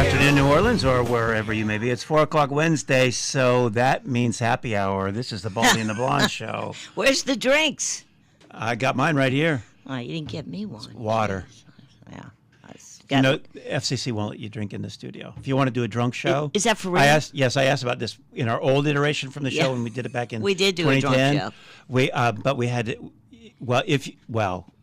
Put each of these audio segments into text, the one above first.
afternoon, New Orleans, or wherever you may be. It's 4 o'clock Wednesday, so that means happy hour. This is the Baldy and The Blonde show. Where's the drinks? I got mine right here. Oh, you didn't give me one. It's water. Yeah. You know, FCC won't let you drink in the studio. If you want to do a drunk show. Is that for real? I asked about this in our old iteration from the show when we did it back in 2010. We did do a drunk show. But we had,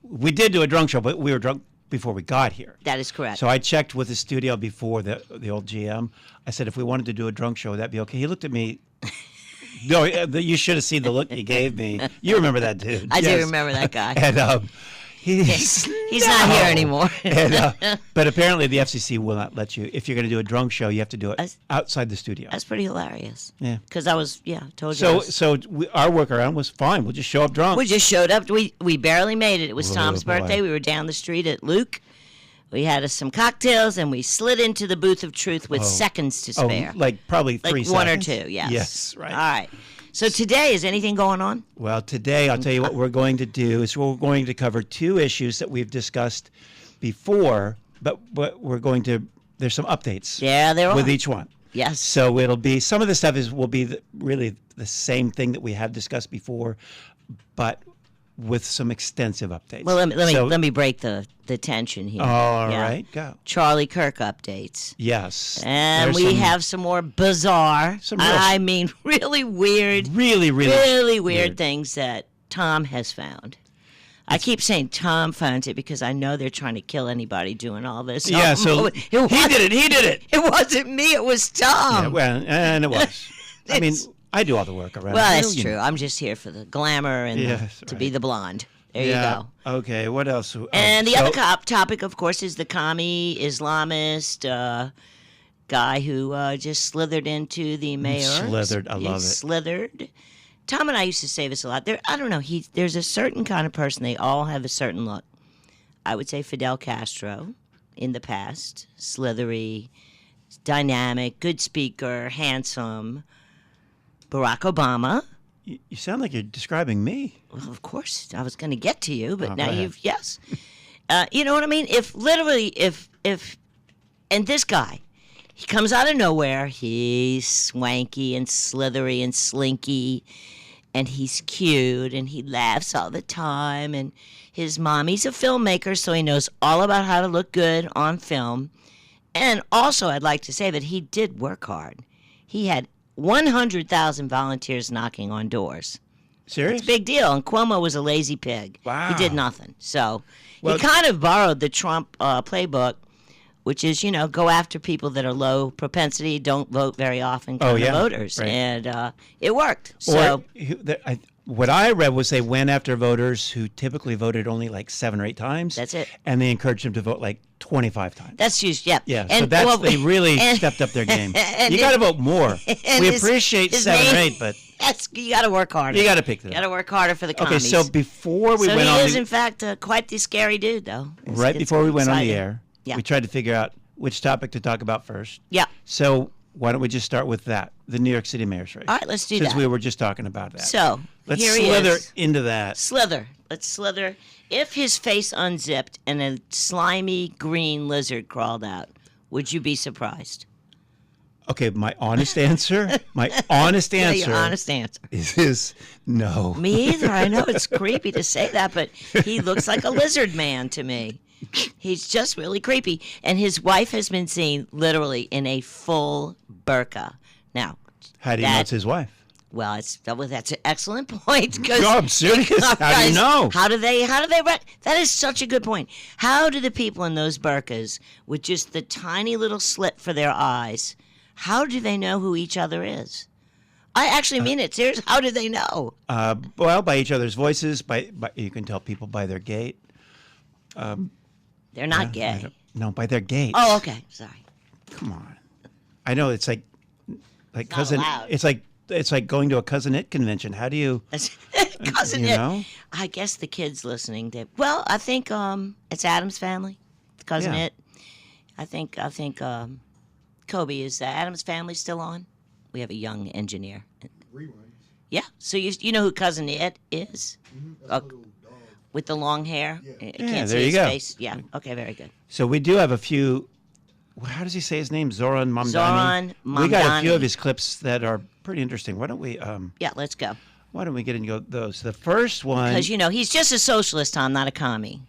we did do a drunk show, but we were drunk before we got here. That is correct. So I checked with the studio before the old GM. I said, if we wanted to do a drunk show, would that be okay? He looked at me. No, you should have seen the look he gave me. You remember that dude. I do remember that guy. And he's not here anymore. But apparently the FCC will not let you. If you're going to do a drunk show, you have to do it outside the studio. That's pretty hilarious. Yeah. Because told you. So our workaround was fine. We'll just show up drunk. We just showed up. We barely made it. It was Tom's birthday. We were down the street at Luke. We had us some cocktails, and we slid into the booth of truth with seconds to spare. Like probably 3 seconds. One or two, yes. Yes, right. All right. So today, is anything going on? Well, today, I'll tell you what we're going to do is we're going to cover 2 issues that we've discussed before, but we're going to, there's some updates. Yeah, there are. With each one. Yes. So it'll be, some of the stuff will be really the same thing that we have discussed before, but with some extensive updates. Well, let me break the tension here. All right, go. Charlie Kirk updates. Yes. And we have some more bizarre, really weird, really weird things that Tom has found. I keep saying Tom found it because I know they're trying to kill anybody doing all this. Yeah, so he did it. It wasn't me, it was Tom. Yeah, well, and it was. I mean, I do all the work around. Well, that's true. I'm just here for the glamour and to be the blonde. There you go. Okay, what else? And the other topic, of course, is the Commie Islamist guy who just slithered into the mayor. Slithered, I love it. Slithered. Tom and I used to say this a lot. I don't know. There's a certain kind of person. They all have a certain look. I would say Fidel Castro in the past. Slithery, dynamic, good speaker, handsome. Barack Obama. You sound like you're describing me. Well, of course, I was going to get to you, but now yes. You know what I mean? If and this guy, he comes out of nowhere, he's swanky and slithery and slinky, and he's cute, and he laughs all the time, and his mommy's a filmmaker, so he knows all about how to look good on film. And also, I'd like to say that he did work hard. He had 100,000 volunteers knocking on doors. Serious? It's a big deal. And Cuomo was a lazy pig. Wow. He did nothing. So he kind of borrowed the Trump playbook, which is, go after people that are low propensity, don't vote very often kind of voters. Right. And it worked. So what I read was they went after voters who typically voted only like 7 or 8 times. That's it. And they encouraged them to vote like 25 times. That's just, yeah. Yeah, and, so they really stepped up their game. You got to vote more. We appreciate 7 or 8, but you got to work harder. You got to pick them. You got to work harder for the commies. Okay, so before we went on he is, in fact, quite the scary dude, though. Before we went on the air, we tried to figure out which topic to talk about first. Yeah. So why don't we just start with that, the New York City mayor's race. All right, let's do that. Since we were just talking about that. So, let's here slither he is. into that. Let's slither. If his face unzipped and a slimy green lizard crawled out, would you be surprised? Okay, my honest answer, your honest answer is no. Me either. I know it's creepy to say that, but he looks like a lizard man to me. He's just really creepy. And his wife has been seen literally in a full burqa. Now, how do you know it's his wife? Well, that's an excellent point. No, I'm serious. How do you know? How do they? That is such a good point. How do the people in those burqas, with just the tiny little slit for their eyes, how do they know who each other is? I actually mean it. Seriously, how do they know? Well, by each other's voices. By you can tell people by their gait. They're not gay. No, by their gait. Oh, okay. Sorry. Come on. I know it's like cousin. Allowed. It's like going to a cousin-it convention. How do you? Cousin-it. You know? I guess the kids listening. Well, I think it's Adam's family. Cousin-it. I think Kobe, is Adam's family still on? We have a young engineer. Reruns. Yeah. So you know who Cousin-it is? Mm-hmm. With the long hair? Yeah. Can't there see you his go. face. Yeah. Okay, very good. So we do have a few how does he say his name? Zoran Mamdani. Zoran Mamdani. We got a few of his clips that are pretty interesting. Why don't we? Yeah, let's go. Why don't we get into those? The first one, Because he's just a socialist, Tom, not a commie.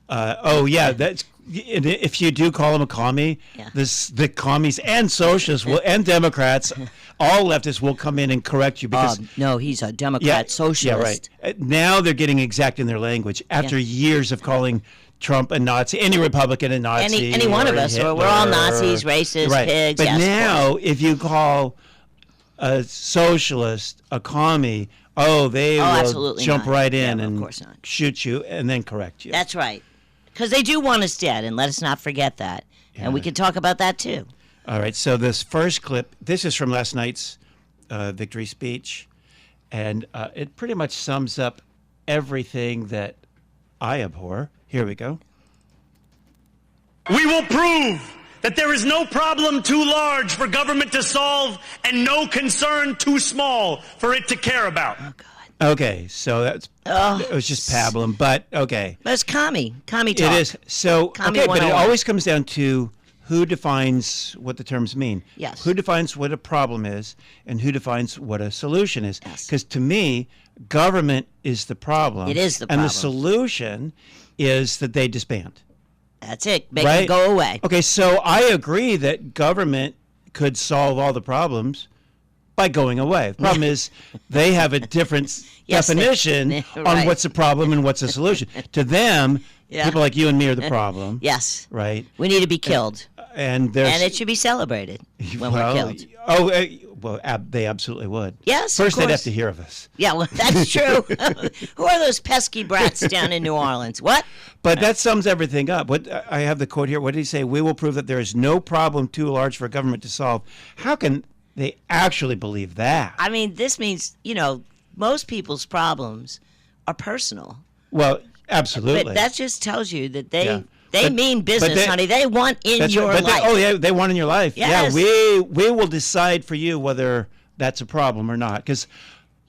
That's if you do call him a commie, Yeah. the commies and socialists and Democrats, all leftists will come in and correct you because No, he's a Democrat socialist. Yeah, right. Now they're getting exact in their language after years of calling Trump a Nazi, any Republican a Nazi, Any one of us, Hitler, or we're all Nazis, racists, right. pigs. But yes, now, if you call a socialist a commie, they will absolutely jump not. right in Yeah, of and course not. shoot you and then correct you. That's right. Because they do want us dead, and let us not forget that. And we can talk about that too. All right, so this first clip, this is from last night's victory speech, and it pretty much sums up everything that I abhor. Here we go. We will prove that there is no problem too large for government to solve and no concern too small for it to care about. Oh, God. Okay, so it was just pablum, but okay. But it's commie talk. It is. So, Commie okay, but it 101. always comes down to who defines what the terms mean. Yes. Who defines what a problem is and who defines what a solution is. Yes. Because to me, government is the problem. It is the And the problem. solution is that they disband. That's it. Make Right? it go away. Okay, so I agree that government could solve all the problems by going away. The problem is they have a different Yes, definition right. on what's a problem and what's a solution. To them, Yeah. people like you and me are the problem. Yes. Right? We need to be killed. And there's And it should be celebrated when well, we're killed. They absolutely would. Yes, of First they'd have course. to hear of us. Yeah, well, that's true. Who are those pesky brats down in New Orleans? What? But that sums everything up. What I have the quote here. What did he say? We will prove that there is no problem too large for government to solve. How can they actually believe that? I mean, this means, most people's problems are personal. Well, absolutely. But that just tells you that they Yeah. they But- mean business, but they- honey. They want in That's your right. But life. they want in your life. Yes. Yeah, we will decide for you whether that's a problem or not. Because,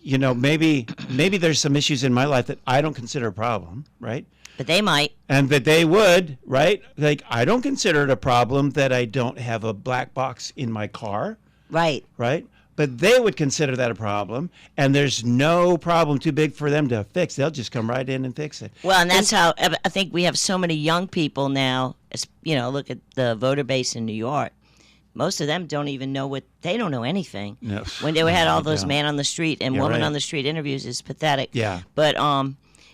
maybe there's some issues in my life that I don't consider a problem, right? But they might. And that they would, right? Like, I don't consider it a problem that I don't have a black box in my car, Right. right? But they would consider that a problem, and there's no problem too big for them to fix. They'll just come right in and fix it. Well, and that's how I think we have so many young people now. Look at the voter base in New York. Most of them don't even know they don't know anything. No. When they had all They those don't. man on the street and You're woman right. on the street interviews is pathetic. Yeah. But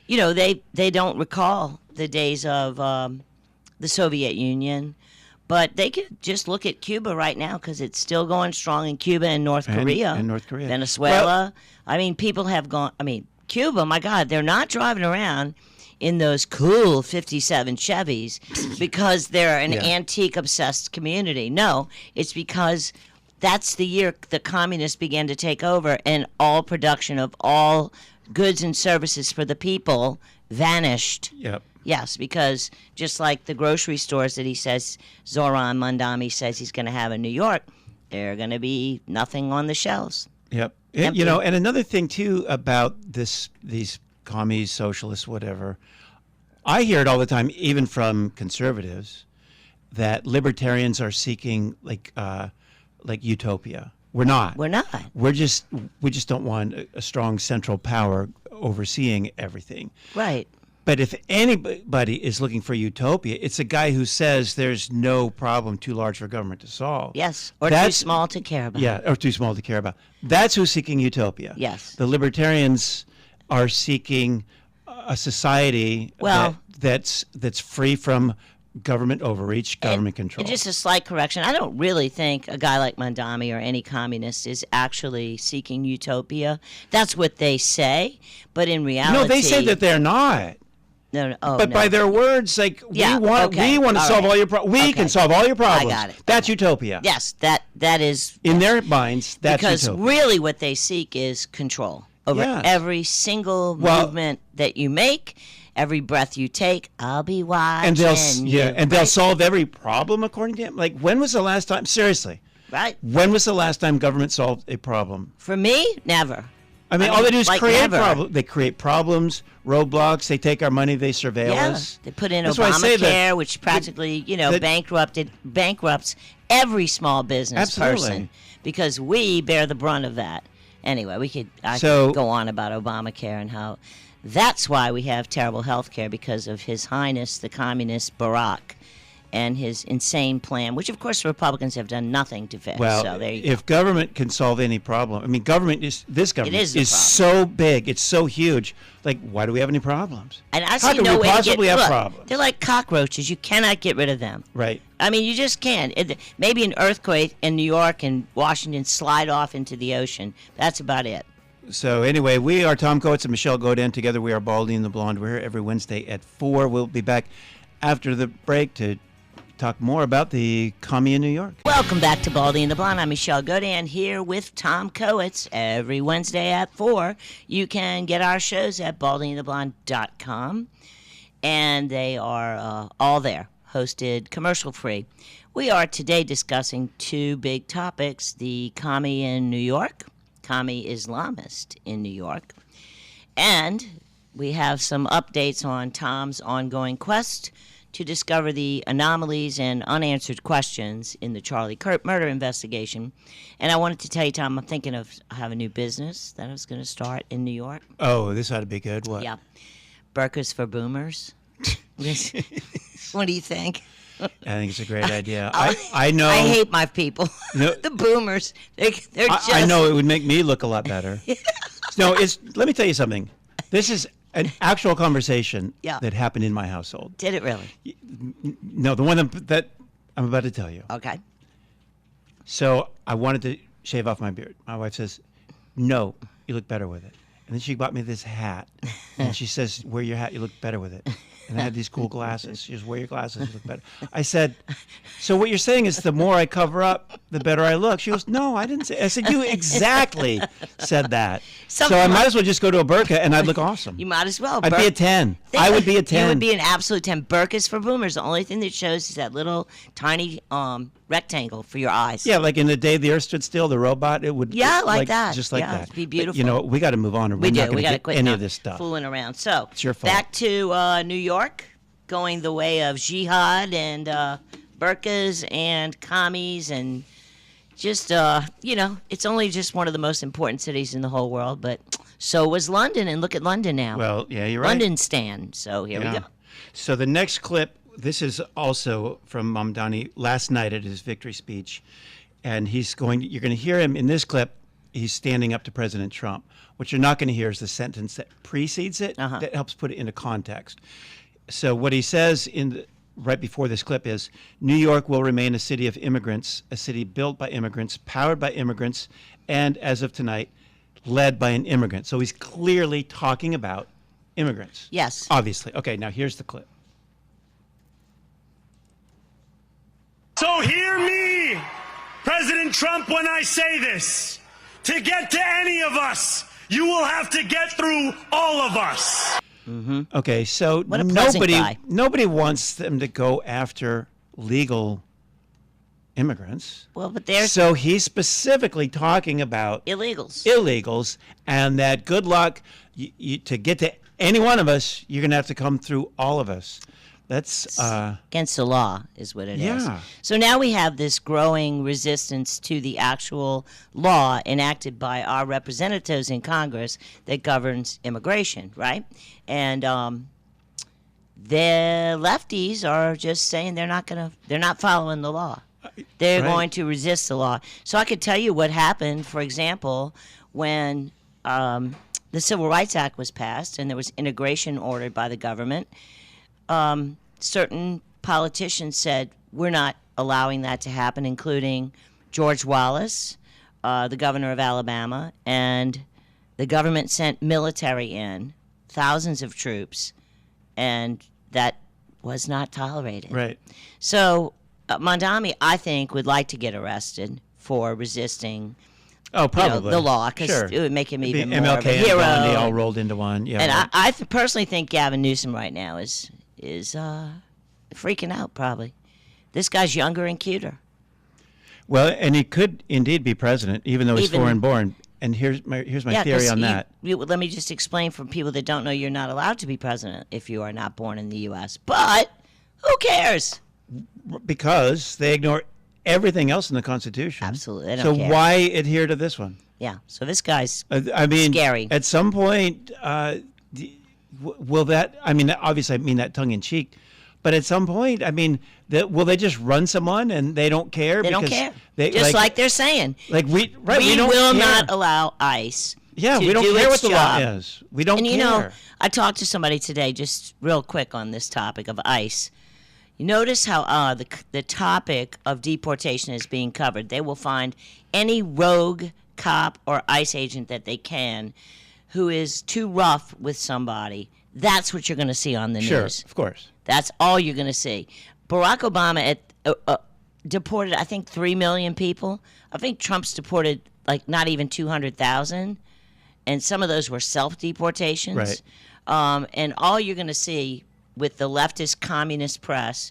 they don't recall the days of the Soviet Union. But they could just look at Cuba right now because it's still going strong in Cuba and North Korea. And North Korea. Venezuela. People have gone. Cuba, my God, they're not driving around in those cool 57 Chevys because they're an Yeah. antique-obsessed community. No, it's because that's the year the communists began to take over and all production of all goods and services for the people vanished. Yep. Yes, because just like the grocery stores that he says, Zoran Mamdani says he's going to have in New York, there are going to be nothing on the shelves. Yep. Empty. And another thing too about these commies, socialists, whatever, I hear it all the time, even from conservatives, that libertarians are seeking like utopia. We're not. We're not. We just don't want a strong central power overseeing everything. Right. But if anybody is looking for utopia, it's a guy who says there's no problem too large for government to solve. Yes. Or too That's- small to care about. Yeah, or too small to care about. That's who's seeking utopia. Yes. The libertarians are seeking a society Well- that's free from government overreach, government control. And just a slight correction. I don't really think a guy like Mamdani or any communist is actually seeking utopia. That's what they say. But in reality. No, they say that they're not. No. Oh, But no. by their words, like Yeah, we want okay, to all solve right. all your problems. We Okay. can solve all your problems. got it. That's utopia. Yes, that is. In their minds, that's because utopia. really what they seek is control over Yes. every single Well- movement that you make, every breath you take. I'll be watching. and they'll you. they'll solve every problem according to him. Like, when was the last time? Seriously, Right. when was the last time government solved a problem? For me, never. I mean, all they do is like create never. problems. They create problems, roadblocks. They take our money. They surveil us. They put in That's why I say that Obamacare, which practically, that- bankrupts every small business Absolutely. person because we bear the brunt of that. Anyway, I So- could go on about Obamacare and how that's why we have terrible health care because of His Highness the Communist Barack and his insane plan, which of course the Republicans have done nothing to fix. Well, so there you if government can solve any problem, I mean, this government is the problem. so big, it's so huge. Like, why do we have any problems? And I How see can no we way to possibly get, have look, problems? They're like cockroaches. You cannot get rid of them. Right. I mean, you just can't. Maybe an earthquake in New York and Washington slide off into the ocean. That's about it. So anyway, we are Tom Coates and Michelle Godin. Together we are Baldy and The Blonde. We're here every Wednesday at 4. We'll be back after the break to talk more about the Commie in New York. Welcome back to Baldy and the Blonde. I'm Michelle Godin here with Tom Coates every Wednesday at 4. You can get our shows at baldyandtheblonde.com, and they are all there, hosted commercial free. We are today discussing two big topics: the Commie in New York, Commie Islamist in New York, and we have some updates on Tom's ongoing quest to discover the anomalies and unanswered questions in the Charlie Kirk murder investigation. And I wanted to tell you, Tom, I'm thinking of I have a new business that I was going to start in New York. Oh, this ought to be good. What? Yeah. Burkas for boomers. What do you think? I think it's a great idea. I know. I hate my people. No. The boomers. They're just. I know it would make me look a lot better. No, let me tell you something. This is an actual conversation Yeah. that happened in my household. Did it really? No, the one that I'm about to tell you. Okay. So I wanted to shave off my beard. My wife says, "No, you look better with it." And then she bought me this hat, and she says, "Wear your hat. You look better with it." And I had these cool glasses. She goes, "Wear your glasses. You look better." I said, "So what you're saying is the more I cover up, the better I look?" She goes, "No, I didn't say." I said, "You exactly said that." So I might as well just go to a burqa, and I'd look awesome. You might as well. I'd be a 10. I would be a 10. You would be an absolute 10. Burkas for boomers. The only thing that shows is that little tiny rectangle for your eyes. Yeah, like in The Day the Earth Stood Still, the robot, it would. Yeah, like that. Just like Yeah, that. it'd be But, beautiful. you know, we got to move on. Or We we're do. not We going got to to get quit any now of this stuff. fooling around. So It's your fault. back to New York, going the way of jihad and burkas and commies and just it's only just one of the most important cities in the whole world, but so was London, and look at London now. Well, yeah, you're right. London stand. So here we Yeah. go. So the next clip, this is also from Mamdani last night at his victory speech, and you're going to hear him in this clip. He's standing up to President Trump. What you're not going to hear is the sentence that precedes it that helps put it into context. So what he says right before this clip is, New York will remain a city of immigrants, a city built by immigrants, powered by immigrants, and as of tonight, led by an immigrant. So he's clearly talking about immigrants. Yes. Obviously. Okay, now here's the clip. So hear me, President Trump, when I say this. To get to any of us, you will have to get through all of us. Okay, so What a pleasant guy. nobody wants them to go after legal immigrants. Well, but there's So he's specifically talking about illegals. and that good luck to get to any one of us, you're going to have to come through all of us. That's Against the law is what it is. Yeah. So now we have this growing resistance to the actual law enacted by our representatives in Congress that governs immigration, right? And the lefties are just saying they're not following the law. They're Right. going to resist the law. So I could tell you what happened, for example, when the Civil Rights Act was passed and there was integration ordered by the government. Certain politicians said, we're not allowing that to happen, including George Wallace, the governor of Alabama, and the government sent military in, thousands of troops, and that was not tolerated. right. So Mondami, I think, would like to get arrested for resisting Oh, probably the law, because Sure. it would make him It'd be even more of a MLK hero. and Gandhi all rolled into one. Yeah. And right. I personally think Gavin Newsom right now is freaking out, probably. This guy's younger and cuter. Well, and he could indeed be president, even though he's Even- foreign born. And here's my Yeah, theory 'cause on that. Let me just explain for people that don't know, you're not allowed to be president if you are not born in the U.S. But who cares? Because they ignore everything else in the Constitution. Absolutely, they So don't care. why adhere to this one? Yeah, so this guy's I mean, scary. At some point, will that? I mean, obviously, I mean that tongue in cheek, but at some point, I mean, will they just run someone and they don't care? They don't because care. They, Just like they're saying. like we don't will care. not allow ICE. Yeah, to we don't do care what its the law job. is. We don't And care. you know, I talked to somebody today, just real quick on this topic of ICE. You notice how the topic of deportation is being covered. They will find any rogue cop or ICE agent that they can who is too rough with somebody. That's what you're going to see on the Sure, news. of course. That's all you're going to see. Barack Obama deported, I think, 3 million people. I think Trump's deported like not even 200,000. And some of those were self-deportations. Right. And all you're going to see with the leftist communist press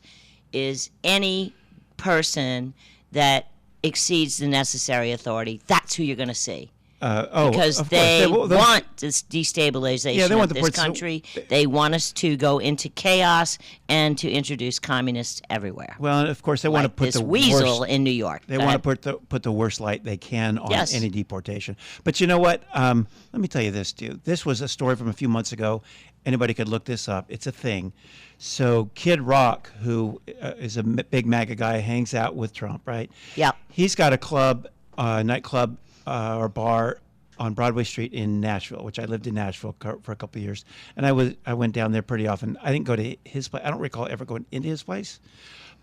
is any person that exceeds the necessary authority. That's who you're going to see. Because of course. they want want this destabilization they want of the this ports- country. They want us to go into chaos and to introduce communists everywhere. Well, and of course, they want to Like put this the weasel worst. in New York. They Go want to ahead. put the worst light they can on Yes. any deportation. But you know what? Let me tell you this, dude. This was a story from a few months ago. Anybody could look this up. It's a thing. So Kid Rock, who is a big MAGA guy, hangs out with Trump, right? Yep. He's got a club, nightclub or bar on Broadway Street in Nashville, which I lived in Nashville for a couple of years, and I went down there pretty often. I didn't go to his place. I don't recall ever going into his place,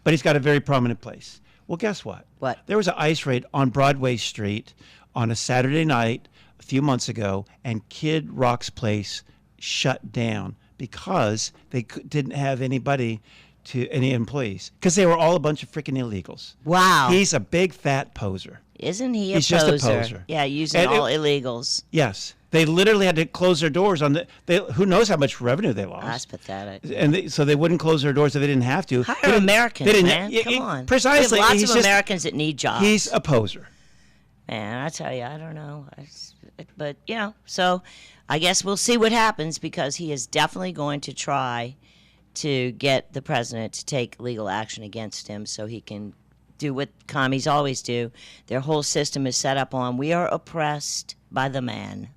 but he's got a very prominent place. Well, guess what? What? There was an ICE raid on Broadway Street on a Saturday night a few months ago, and Kid Rock's place shut down because they didn't have any employees, because they were all a bunch of freaking illegals. Wow. He's a big fat poser. Isn't he He's a just a poser? poser. Yeah, using And all illegals. Yes, they literally had to close their doors on who knows how much revenue they lost. That's pathetic. And so they wouldn't close their doors if they didn't have to. They Hire didn't- Americans, they didn't- man. y- Come y- on. Precisely. We have lots He's of just- Americans that need jobs. He's a poser. Man, I tell you, I don't know. But, you know, so I guess we'll see what happens, because he is definitely going to try to get the president to take legal action against him so he can do what commies always do. Their whole system is set up on, we are oppressed by the man.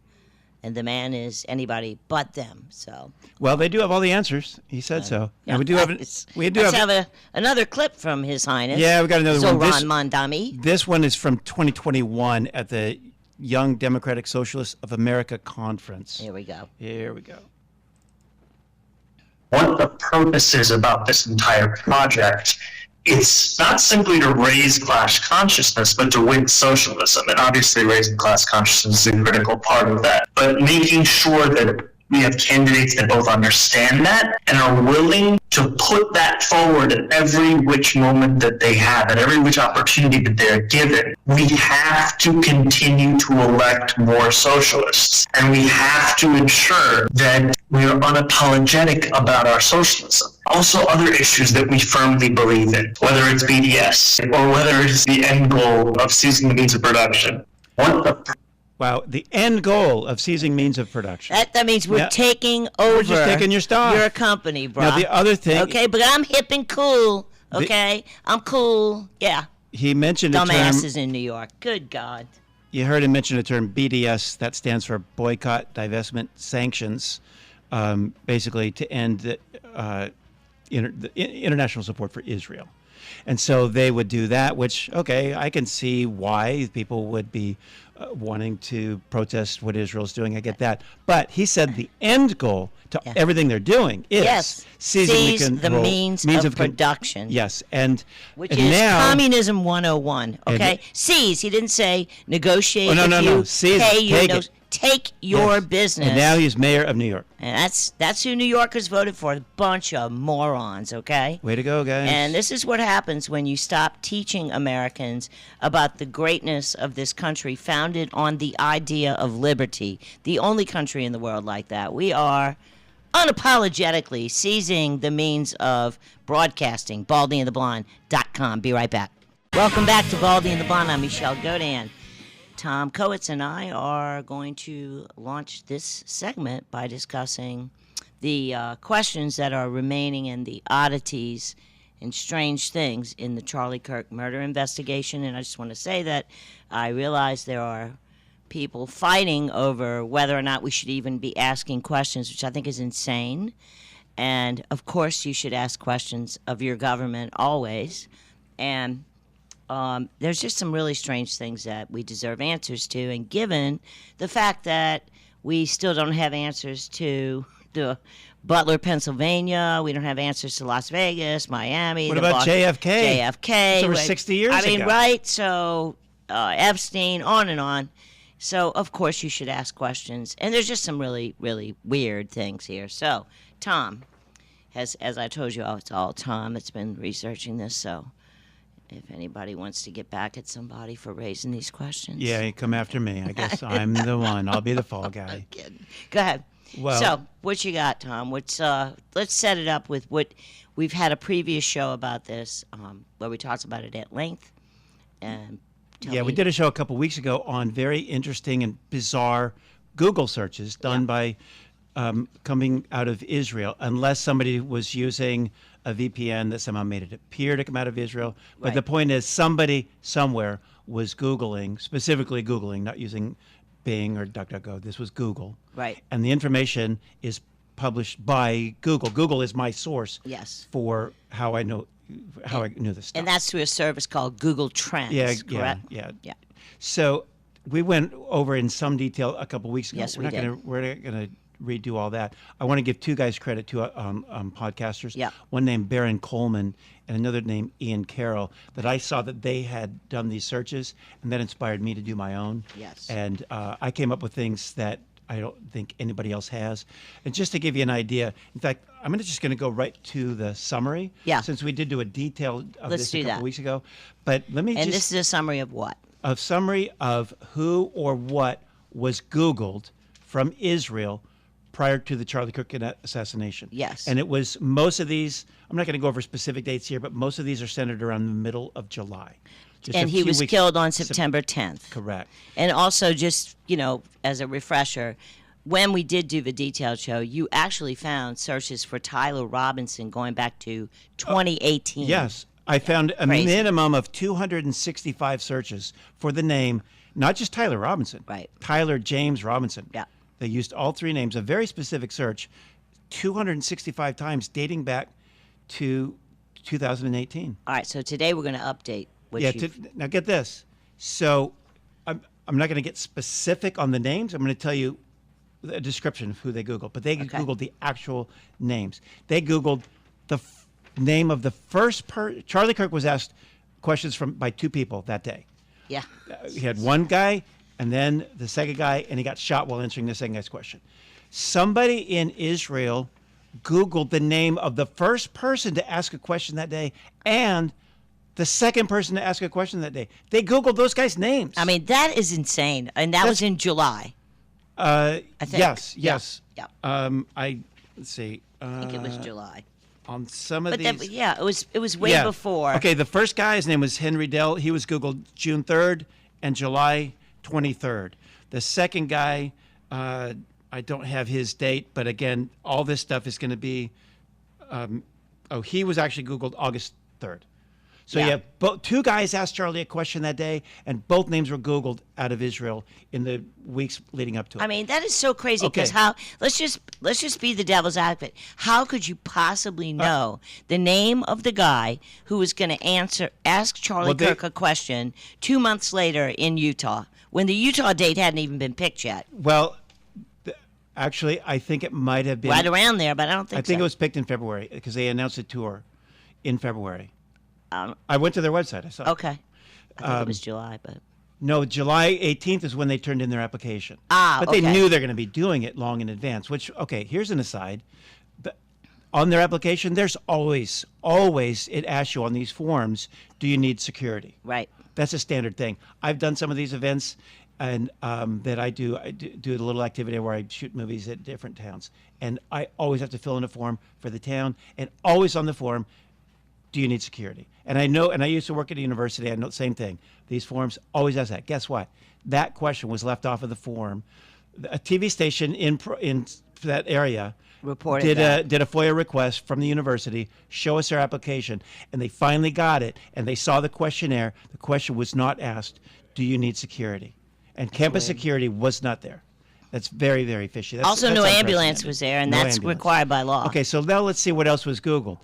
And the man is anybody but them. So Well, they do have all the answers. He said so. yeah, And we do have. let's have. another clip from His Highness. Yeah, we got another one. Zoran Mondami. This one is from 2021 at the Young Democratic Socialists of America conference. Here we go. Here we go. What the purpose is about this entire project, it's not simply to raise class consciousness, but to win socialism. And obviously raising class consciousness is a critical part of that. But making sure that we have candidates that both understand that and are willing to put that forward at every which moment that they have, at every which opportunity that they're given. We have to continue to elect more socialists, and we have to ensure that we are unapologetic about our socialism. Also, other issues that we firmly believe in, whether it's BDS or whether it's the end goal of seizing the means of production. What the Wow, the end goal of seizing means of production. That means we're Yeah. taking over. just taking your stuff. Your company, bro. Now, the other thing. Okay, but I'm hip and cool. Okay, I'm cool. Yeah. He mentioned a term. Dumbasses in New York. Good God. You heard him mention the term BDS. That stands for boycott, divestment, sanctions, basically to end the international support for Israel. And so they would do that, which, okay, I can see why people would be wanting to protest what Israel's doing. I get that. But he said the end goal to everything they're doing is Yes. seizing Seize the control- means of production. Yes. And Which and is now, communism 101. Okay? Seize. He didn't say negotiate Oh, no, with no, you. no. Seize it. Pay you. Take it. Take your Yes. business. And now he's mayor of New York. And that's who New Yorkers voted for. A bunch of morons, okay? Way to go, guys. And this is what happens when you stop teaching Americans about the greatness of this country founded on the idea of liberty. The only country in the world like that. We are unapologetically seizing the means of broadcasting. BaldyandTheBlonde.com. Be right back. Welcome back to Baldy and the Blonde. I'm Michelle Godin. Tom Coates and I are going to launch this segment by discussing the questions that are remaining and the oddities and strange things in the Charlie Kirk murder investigation. And I just want to say that I realize there are people fighting over whether or not we should even be asking questions, which I think is insane. And of course, you should ask questions of your government always. And there's just some really strange things that we deserve answers to. And given the fact that we still don't have answers to the Butler, Pennsylvania, we don't have answers to Las Vegas, Miami. What about JFK? JFK. It's over 60 years ago. I mean, right? So Epstein, on and on. So, of course, you should ask questions. And there's just some really, really weird things here. So, Tom, as I told you, it's all Tom that's been researching this. So, if anybody wants to get back at somebody for raising these questions. Yeah, you come after me. I guess I'm the one. I'll be the fall guy. I'm kidding. Go ahead. Well, so, what you got, Tom? Let's set it up with what we've had a previous show about this, where we talked about it at length. And we did a show a couple weeks ago on very interesting and bizarre Google searches done by coming out of Israel, unless somebody was using a VPN that somehow made it appear to come out of Israel. But Right. the point is, somebody somewhere was Googling, specifically Googling, not using Bing or DuckDuckGo. This was Google. Right. And the information is published by Google. Google is my source Yes. for how I knew this stuff. And that's through a service called Google Trends, correct? Yeah. Yeah. So we went over in some detail a couple weeks ago. Yes, we we're not going to redo all that. I want to give two guys credit, two podcasters. Yeah. One named Baron Coleman and another named Ian Carroll, that I saw that they had done these searches, and that inspired me to do my own. Yes. And I came up with things that I don't think anybody else has. And just to give you an idea, in fact, I'm just going to go right to the summary. Yeah. Since we did do a detail of Let's this do a couple that. weeks ago. But let me And just... this is a summary of what? A summary of who or what was Googled from Israel prior to the Charlie Kirk assassination. Yes. And it was most of these, I'm not going to go over specific dates here, but most of these are centered around the middle of July. Just And a he few was weeks- killed on September 10th. Correct. And also, just, as a refresher, when we did do the detailed show, you actually found searches for Tyler Robinson going back to 2018. Yes. I found a Crazy. minimum of 265 searches for the name, not just Tyler Robinson. Right. Tyler James Robinson. Yeah. They used all three names, a very specific search, 265 times dating back to 2018. All right, so today we're going to update what Now get this. So I'm not going to get specific on the names. I'm going to tell you a description of who they Googled, but they Googled the actual names. They Googled the name of the first Charlie Kirk was asked questions by two people that day. Yeah. He had one guy and then the second guy, and he got shot while answering the second guy's question. Somebody in Israel Googled the name of the first person to ask a question that day and the second person to ask a question that day. They Googled those guys' names. I mean, that is insane. And that was in July. I think. Yes. Yeah. Let's see. I think it was July. On some of But these. it was way before. Okay, the first guy's name was Henry Dell. He was Googled June 3rd and July 23rd. The second guy, I don't have his date, but again, all this stuff is going to be. He was actually Googled August 3rd. So Yeah. two guys asked Charlie a question that day, and both names were Googled out of Israel in the weeks leading up to it. I mean, that is so crazy because Okay. let's just be the devil's advocate. How could you possibly know the name of the guy who was going to ask Charlie Kirk a question 2 months later in Utah when the Utah date hadn't even been picked yet? Well, actually, I think it might have been Right around there, but I don't think I think so. it was picked in February because they announced a tour in February. I went to their website. I saw. Okay. I think it was July, but No, July 18th is when they turned in their application. Ah, but they okay. knew they're going to be doing it long in advance. Which, okay, here's an aside. On their application, there's always it asks you on these forms, do you need security? right. That's a standard thing. I've done some of these events, and that I do a little activity where I shoot movies at different towns, and I always have to fill in a form for the town, and always on the form, do you need security? And I know, and I used to work at a university. I know the same thing. These forms always ask that. Guess what? That question was left off of the form. A TV station in that area Reported did a FOIA request from the university, show us their application, and they finally got it, and they saw the questionnaire. The question was not asked, do you need security? And campus security was not there. That's very, very fishy. Also, that's no ambulance unprecedented. was there, and No that's ambulance. required by law. Okay, so now let's see what else was Googled.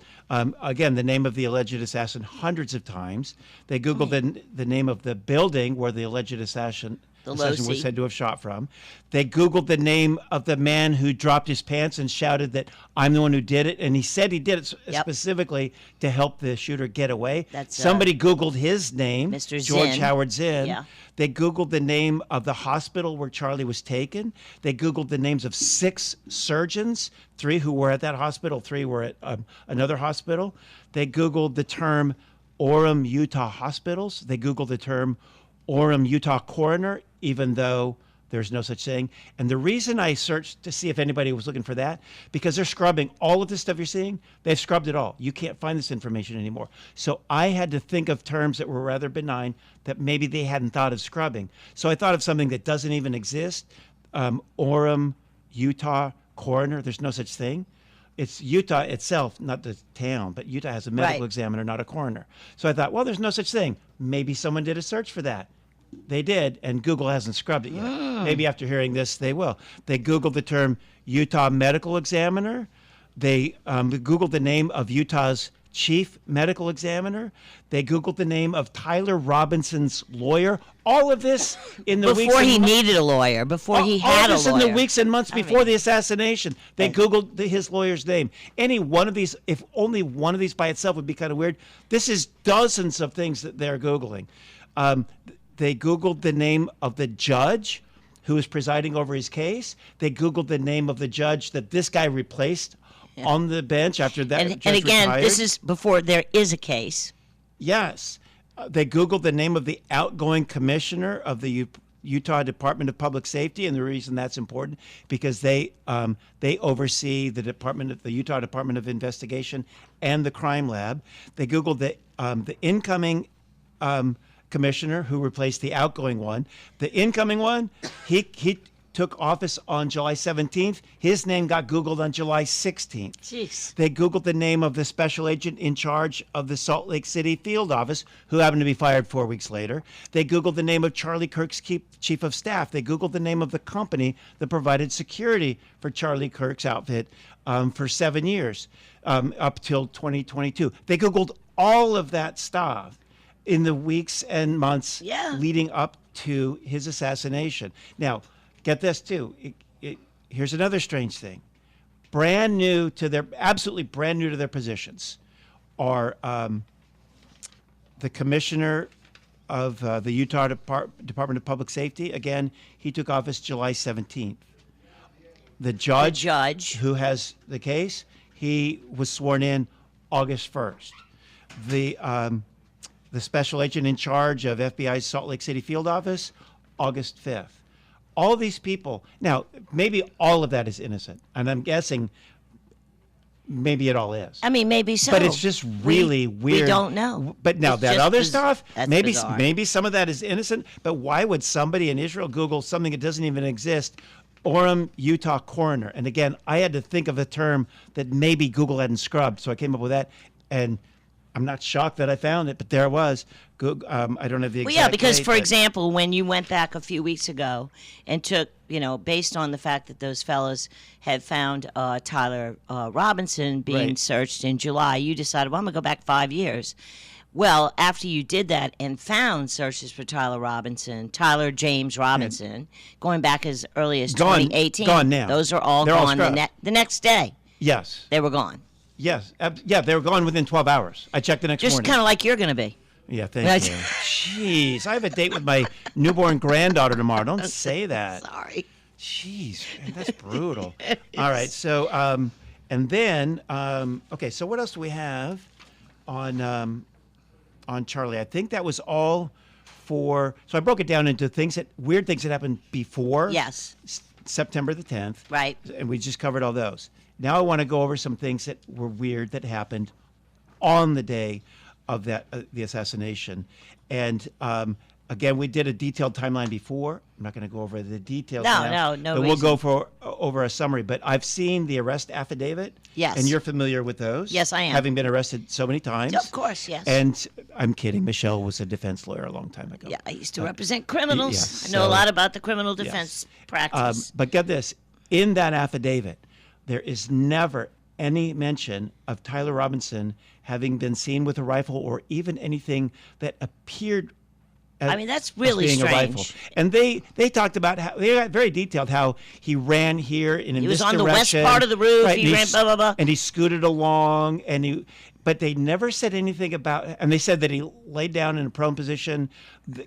Again, the name of the alleged assassin hundreds of times. They Googled the name of the building where the alleged assassin was said to have shot from. They Googled the name of the man who dropped his pants and shouted that I'm the one who did it. And he said he did it specifically to help the shooter get away. Somebody Googled his name, Mr. George Zinn. Howard Zinn. Yeah. They Googled the name of the hospital where Charlie was taken. They Googled the names of 6 surgeons, 3 who were at that hospital, 3 were at another hospital. They Googled the term Orem, Utah hospitals. They Googled the term Orem, Utah coroner, even though there's no such thing. And the reason I searched to see if anybody was looking for that, because they're scrubbing all of this stuff you're seeing. They've scrubbed it all. You can't find this information anymore. So I had to think of terms that were rather benign that maybe they hadn't thought of scrubbing. So I thought of something that doesn't even exist. Orem, Utah coroner. There's no such thing. It's Utah itself, not the town, but Utah has a medical examiner, not a coroner. So I thought, well, there's no such thing. Maybe someone did a search for that. They did, and Google hasn't scrubbed it yet. Maybe after hearing this, they will. They Googled the term Utah medical examiner. They Googled the name of Utah's chief medical examiner. They Googled the name of Tyler Robinson's lawyer. All of this in the weeks before he needed a lawyer, before he had a lawyer. All of this in the weeks and months before the assassination. They Googled his lawyer's name. Any one of these, if only one of these by itself would be kind of weird. This is dozens of things that they're Googling. They Googled the name of the judge who was presiding over his case. They Googled the name of the judge that this guy replaced on the bench after that judge and again, retired. this is before there is a case. Yes. They Googled the name of the outgoing commissioner of the Utah Department of Public Safety, and the reason that's important because they oversee the Utah Department of Investigation and the crime lab. They Googled the incoming commissioner who replaced the outgoing one. The incoming one, he took office on July 17th. His name got Googled on July 16th. Jeez. They Googled the name of the special agent in charge of the Salt Lake City field office, who happened to be fired 4 weeks later. They Googled the name of Charlie Kirk's chief of staff. They Googled the name of the company that provided security for Charlie Kirk's outfit for 7 years, up till 2022. They Googled all of that stuff in the weeks and months leading up to his assassination. Now, get this too. Here's another strange thing. Absolutely brand new to their positions are the commissioner of the Utah Department of Public Safety. Again, he took office July 17th. The judge who has the case, he was sworn in August 1st. The special agent in charge of FBI's Salt Lake City field office, August 5th. All these people, now, maybe all of that is innocent, and I'm guessing maybe it all is. I mean, maybe so. But it's just really weird. We don't know. But now It's that just other stuff, maybe bizarre. maybe some of that is innocent, but why would somebody in Israel Google something that doesn't even exist? Orem, Utah coroner. And again, I had to think of a term that maybe Google hadn't scrubbed, so I came up with that, and I'm not shocked that I found it, but there it was. I don't have the exact Well, yeah, because, date, for but example, when you went back a few weeks ago and took, based on the fact that those fellows had found Tyler Robinson being searched in July, you decided, well, I'm going to go back 5 years. Well, after you did that and found searches for Tyler James Robinson, going back as early as 2018. Gone now. Those are all They're all gone scrubbed. the next day. Yes. They were gone. Yes. Yeah, they were gone within 12 hours. I checked the next morning. Just kind of like you're going to be. Yeah, thank you. Jeez, I have a date with my newborn granddaughter tomorrow. Don't say that. Sorry. Jeez, man, that's brutal. All right, so, and then, okay, so what else do we have on Charlie? I think that was all so I broke it down into weird things that happened before September the 10th. Right. And we just covered all those. Now I want to go over some things that were weird that happened on the day of the assassination. And again, we did a detailed timeline before. I'm not going to go over the details now. No but reason. we'll go over a summary. But I've seen the arrest affidavit. Yes. And you're familiar with those. Yes, I am. Having been arrested so many times. Of course, yes. And I'm kidding. Michelle was a defense lawyer a long time ago. Yeah, I used to represent criminals. yes, I know a so- lot about the criminal defense practice. But get this. In that affidavit, there is never any mention of Tyler Robinson having been seen with a rifle or even anything that appeared I mean, that's really being strange. a rifle. And they talked about how they got very detailed how he ran here in He this was on the west direction. part of the roof. Right, He and ran blah, blah, blah. And he scooted along but they never said anything about, and they said that he laid down in a prone position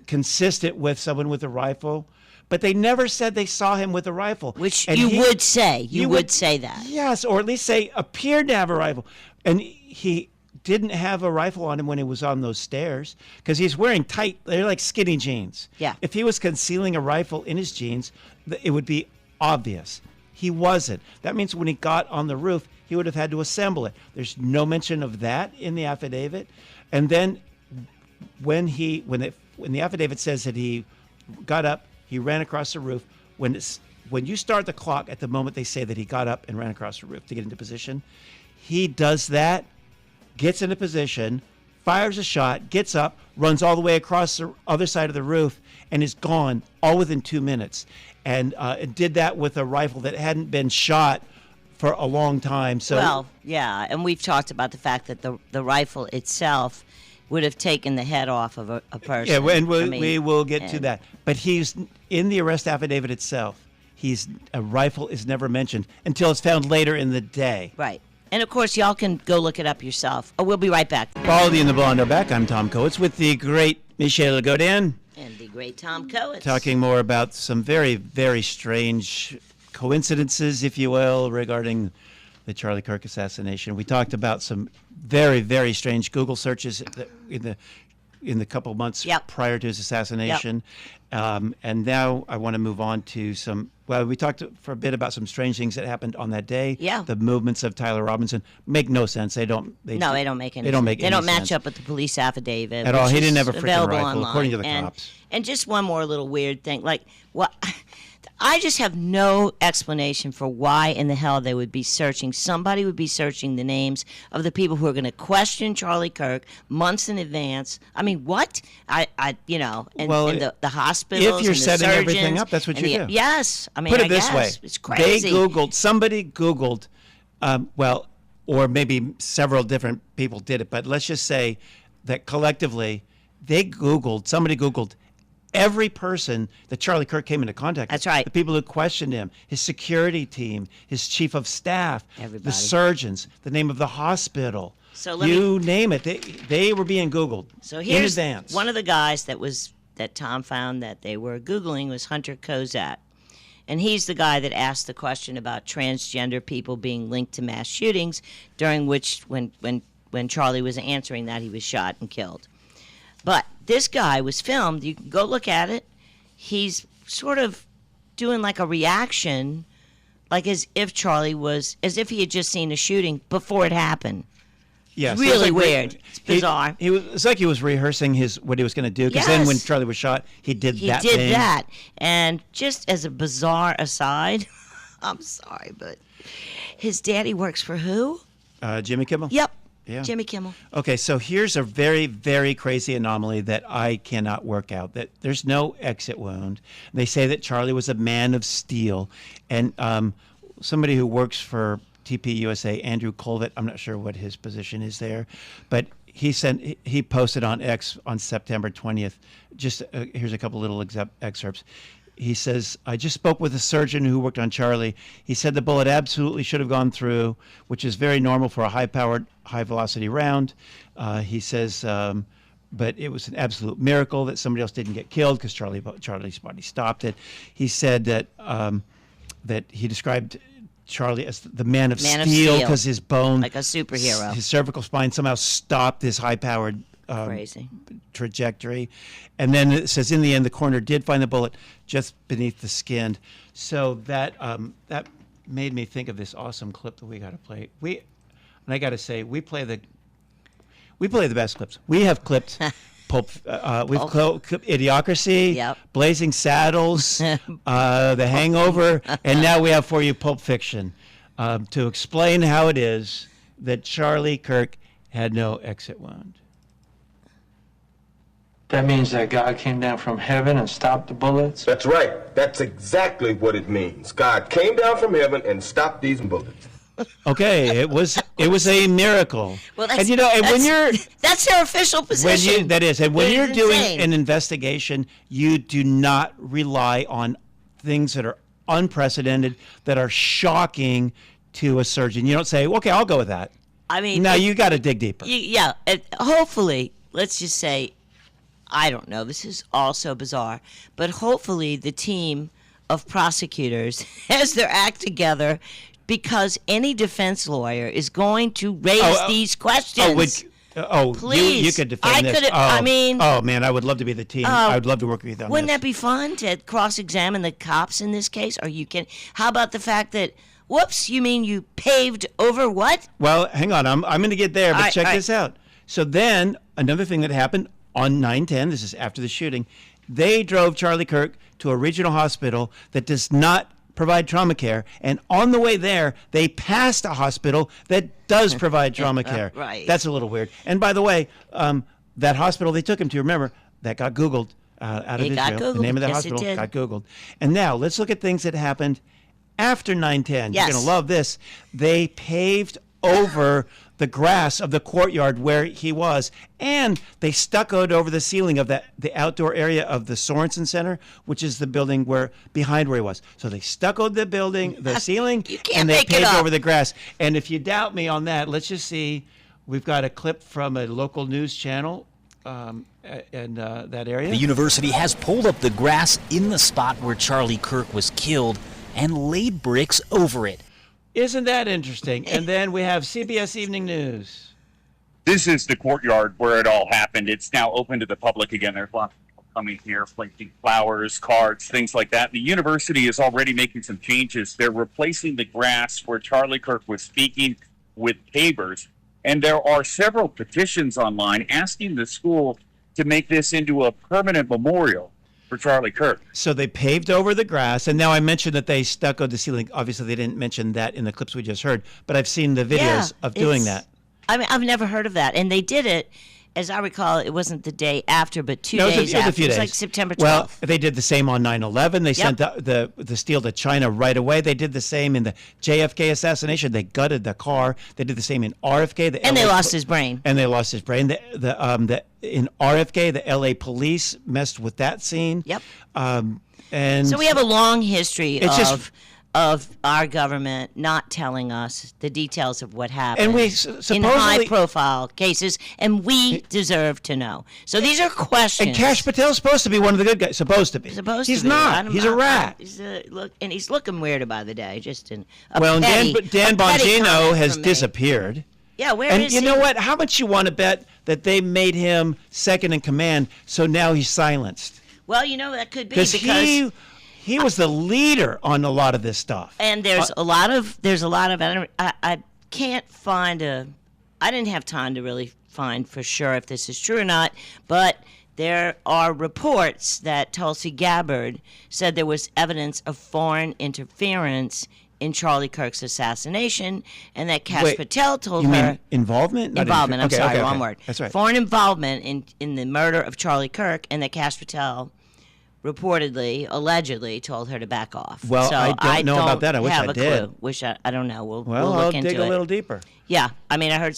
consistent with someone with a rifle, but they never said they saw him with a rifle. Which And you he- would say. You would would say that. Yes, or at least say appeared to have a rifle. And he didn't have a rifle on him when he was on those stairs because he's wearing they're like skinny jeans. Yeah. If he was concealing a rifle in his jeans, it would be obvious. He wasn't. That means when he got on the roof, he would have had to assemble it. There's no mention of that in the affidavit. And then when the affidavit says that he got up, he ran across the roof, when you start the clock at the moment they say that he got up and ran across the roof to get into position, he does that, gets into position, fires a shot, gets up, runs all the way across the other side of the roof, and is gone all within 2 minutes. And it did that with a rifle that hadn't been shot for a long time. So Well, yeah, and we've talked about the fact that the rifle itself would have taken the head off of a person. yeah, and I mean, we will get to that. But he's in the arrest affidavit itself. A rifle is never mentioned until it's found later in the day. Right. And of course, y'all can go look it up yourself. Oh, we'll be right back. Baldy and the Blonde are back. I'm Tom Coates with the great Michelle Godin, And the great Tom Coates. talking more about some very, very strange coincidences, if you will, regarding the Charlie Kirk assassination. We talked about some very, very strange Google searches in the couple months Yep. prior to his assassination. And now I want to move on to we talked for a bit about some strange things that happened on that day. Yeah. The movements of Tyler Robinson make no sense. They don't No, they don't make any They don't sense. make They any don't match sense. up with the police affidavit. At all. which He is didn't have a freaking available rifle, online. according to the cops. And just one more little weird thing. Like, I just have no explanation for why in the hell they would be searching. Somebody would be searching the names of the people who are going to question Charlie Kirk months in advance. I mean, what? And the hospitals. If you're and the setting everything surgeons up, that's what and you the- do. Yes, I mean, Put it I this guess. way. It's crazy. Somebody Googled, or maybe several different people did it, but let's just say that collectively somebody Googled every person that Charlie Kirk came into contact with. That's right. The people who questioned him, his security team, his chief of staff, Everybody. the surgeons, the name of the hospital. So name it. They were being Googled So in here's advance. one of the guys that Tom found that they were Googling was Hunter Kozat. And he's the guy that asked the question about transgender people being linked to mass shootings, during which, when Charlie was answering that, he was shot and killed. But this guy was filmed. You can go look at it. He's sort of doing like a reaction, like as if he had just seen a shooting before it happened. Yes, Really it was like weird. It's bizarre. It's like he was rehearsing what he was going to do. Because then when Yes. Charlie was shot, he did He that did thing. that. And just as a bizarre aside, I'm sorry, but his daddy works for who? Jimmy Kimmel? Yep. Yeah. Jimmy Kimmel. Okay, so here's a very, very crazy anomaly that I cannot work out. That there's no exit wound. They say that Charlie was a man of steel. And somebody who works for TP USA, Andrew Colvett, I'm not sure what his position is there, but he posted on X on September 20th. Just here's a couple little excerpts. He says, I just spoke with a surgeon who worked on Charlie. He said the bullet absolutely should have gone through, which is very normal for a high-powered, high-velocity round. He says, but it was an absolute miracle that somebody else didn't get killed because Charlie's body stopped it. He said that he described Charlie as the man of steel because his bone, like a superhero, his cervical spine somehow stopped this high-powered crazy trajectory. And then it says in the end the coroner did find the bullet just beneath the skin. So that made me think of this awesome clip that we got to play. And I got to say, we play We play the best clips. We have clipped clipped Idiocracy, Yep. Blazing Saddles, The Hangover, and now we have for you Pulp Fiction to explain how it is that Charlie Kirk had no exit wound. That means that God came down from heaven and stopped the bullets? That's right. That's exactly what it means. God came down from heaven and stopped these bullets. Okay, it was a miracle. Well, and you know, and when you're that's their official position. When you're doing insane. an investigation, you do not rely on things that are unprecedented, that are shocking to a surgeon. You don't say, "Okay, I'll go with that." I mean, now you got to dig deeper. Hopefully, let's just say, I don't know. This is all so bizarre, but hopefully, the team of prosecutors has their act together. Because any defense lawyer is going to raise these questions. Please. You could defend this. Oh man, I would love to be the team. I would love to work with you on Wouldn't this. that be fun to cross-examine the cops in this case? Are you kidding? How about the fact that, whoops, you mean you paved over what? Well, hang on. I'm going to get there, but All right, check all right. this out. So then another thing that happened on 9/10, this is after the shooting, they drove Charlie Kirk to a regional hospital that does not provide trauma care, and on the way there they passed a hospital that does provide trauma care. Right. That's a little weird. And by the way, that hospital they took him to, remember, that got Googled out of It got Israel. The Googled. name of that Yes, it hospital did. got Googled. And now let's look at things that happened after 9/10. Yes. You're going to love this. They paved over the grass of the courtyard where he was, and they stuccoed over the ceiling of the outdoor area of the Sorensen Center, which is the building behind where he was. So they stuccoed the building, the ceiling, You can't and they make it paved up. over the grass. And if you doubt me on that, let's just see. We've got a clip from a local news channel in that area. The university has pulled up the grass in the spot where Charlie Kirk was killed and laid bricks over it. Isn't that interesting? And then we have CBS Evening News. This is the courtyard where it all happened. It's now open to the public again. There's lots of people coming here, placing flowers, cards, things like that. The university is already making some changes. They're replacing the grass where Charlie Kirk was speaking with pavers. And there are several petitions online asking the school to make this into a permanent memorial for Charlie Kirk. So they paved over the grass, and now I mentioned that they stuccoed the ceiling. Obviously, they didn't mention that in the clips we just heard, but I've seen the videos of doing that. I mean, I've never heard of that. And they did it, as I recall, it wasn't the day after, but 2 No, days it was after. a few days. It was like September 12th. Well, they did the same on 9/11. They sent the steel to China right away. They did the same in the JFK assassination. They gutted the car. They did the same in RFK. And they lost his brain. And they lost his brain. In RFK, the LA police messed with that scene. Yep. And So we have a long history It's just- of our government not telling us the details of what happened And we in supposedly- high-profile cases, and we deserve to know. So these are questions. And Kash Patel's supposed to be one of the good guys. Supposed to be. He's not. He's a rat. He's looking weirder by the day. Just Dan Bongino has disappeared. Yeah, where And is you he? know what? How much you want to bet that they made him second in command, so now he's silenced? Well, you know that could be Because because he was the leader on a lot of this stuff. and there's a lot of I can't find I didn't have time to really find for sure if this is true or not, but there are reports that Tulsi Gabbard said there was evidence of foreign interference in Charlie Kirk's assassination, and that Kash Patel told You her mean involvement? Not involvement. I'm okay, sorry, okay, wrong okay. word. That's right. Foreign involvement in the murder of Charlie Kirk, and that Kash Patel reportedly, allegedly, told her to back off. Well, so I don't know about that. I wish have I a did. Clue. I don't know. We'll Well, look I'll into dig it. a little deeper. Yeah, I mean, I heard.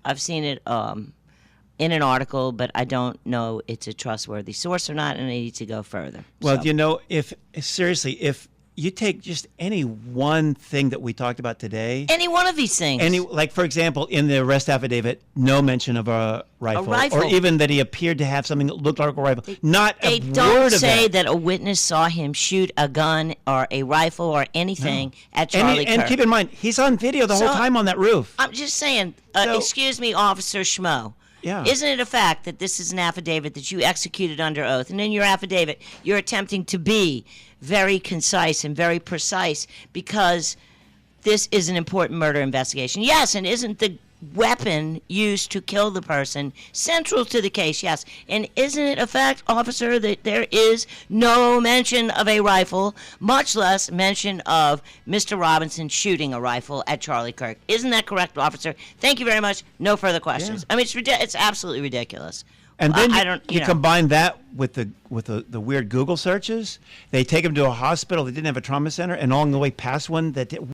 I've seen it in an article, but I don't know it's a trustworthy source or not, and I need to go further. Well, So- if you take just any one thing that we talked about today, any one of these things. like for example, in the arrest affidavit, no mention of a rifle, rifle. or even that he appeared to have something that looked like a rifle. Not They a don't word of say that. that a witness saw him shoot a gun or a rifle or anything at Charlie And Kirk. keep in mind, he's on video the whole So- time on that roof. I'm just saying, So- excuse me, Officer Schmo. Yeah. Isn't it a fact that this is an affidavit that you executed under oath? And in your affidavit, you're attempting to be very concise and very precise because this is an important murder investigation. Yes, and isn't the weapon used to kill the person central to the case, yes. And isn't it a fact, officer, that there is no mention of a rifle, much less mention of Mr. Robinson shooting a rifle at Charlie Kirk? Isn't that correct, officer? Thank you very much. No further questions. I mean, it's absolutely ridiculous. And then I don't, you know. combine that with the weird Google searches. They take him to a hospital that didn't have a trauma center, and along the way past one that did.